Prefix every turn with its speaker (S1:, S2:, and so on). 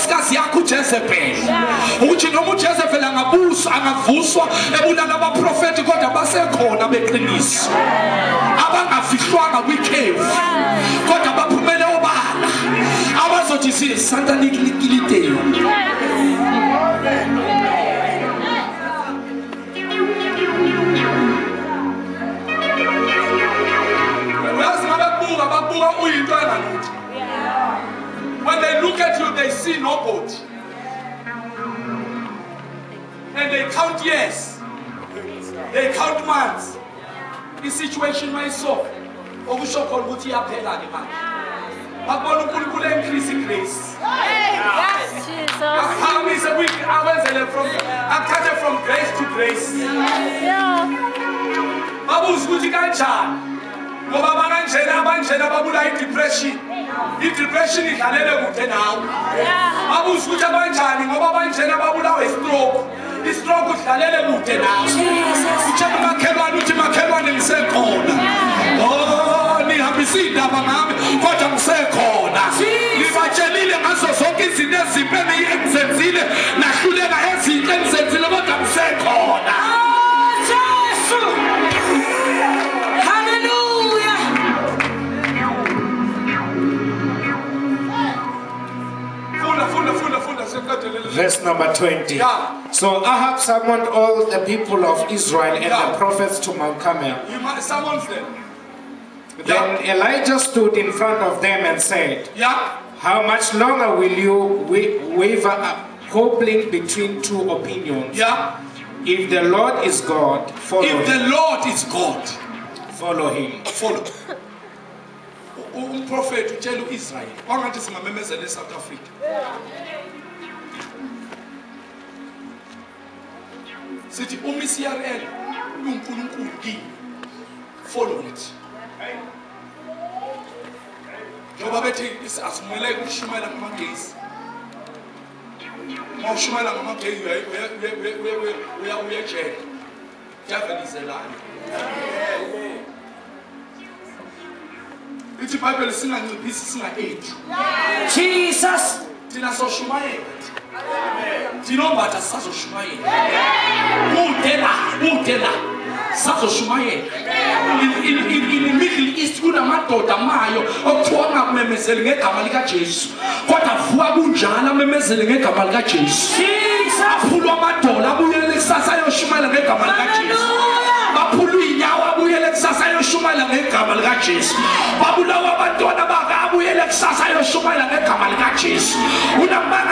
S1: inkosikazi yakho uJezebel ukuthi noma uJezebel angavuswa ebulala abaprofeti kodwa basekhona beqiniso abangafihlwanga kwikhefu kodwa baphumele obala abazothi sisanta likilite when they look at you, they see nobody. And they count years. They count months. The situation myself. Increase grace.
S2: Yes, Jesus.
S1: I'm catching from grace to grace. Ngoba banjena babula depression idlalele kude nawe abuza ukuthi abanjani ngoba banjena babulawa istroke idlalele kude nawe utshela umakhelwane uthi makhelwane ngisekhona nihambisa indaba ngami kodwa ngisekhona ngibatshelile ngazo zonke izinto ezimbi engizenzile nahluleka ezinhle engizenzile kodwa ngisekhona
S3: Verse number 20. Yeah. So Ahab summoned all the people of Israel and the prophets to Mount Carmel. Then Elijah stood in front of them and said, how much longer will you waver up, hobbling between two opinions? If the Lord is God, follow him.
S1: If the Lord is God,
S3: follow him.
S1: Follow. Prophet utshela uIsrael wangathi singamemezela eSouth Africa sithi uMCRL uNkulunkulu ki follow it njoba bethi asimwele ukushumayela ngamagezi mawushumayela ngamagezi uyajela javelizelana ithi Bible singanciphisi singa-8
S2: Jesus
S1: thina soshumayela thinombatha sisazoshumayela kude la sazoshumayela in the Middle East kunamadoda mayo okuthiwa angamemezeli ngegama likaJesu kodwa vuka kunjalo amemezele ngegama likaJesu aphulwa amadola abuyele kusasa ayoshumayela ngegama likaJesu baphulwa inyawo abuyele kusasa ayoshumayela ngegama likaJesu babulawa abantwana bakhe abuyele kusasa ayoshumayela ngegama likaJesu unamanga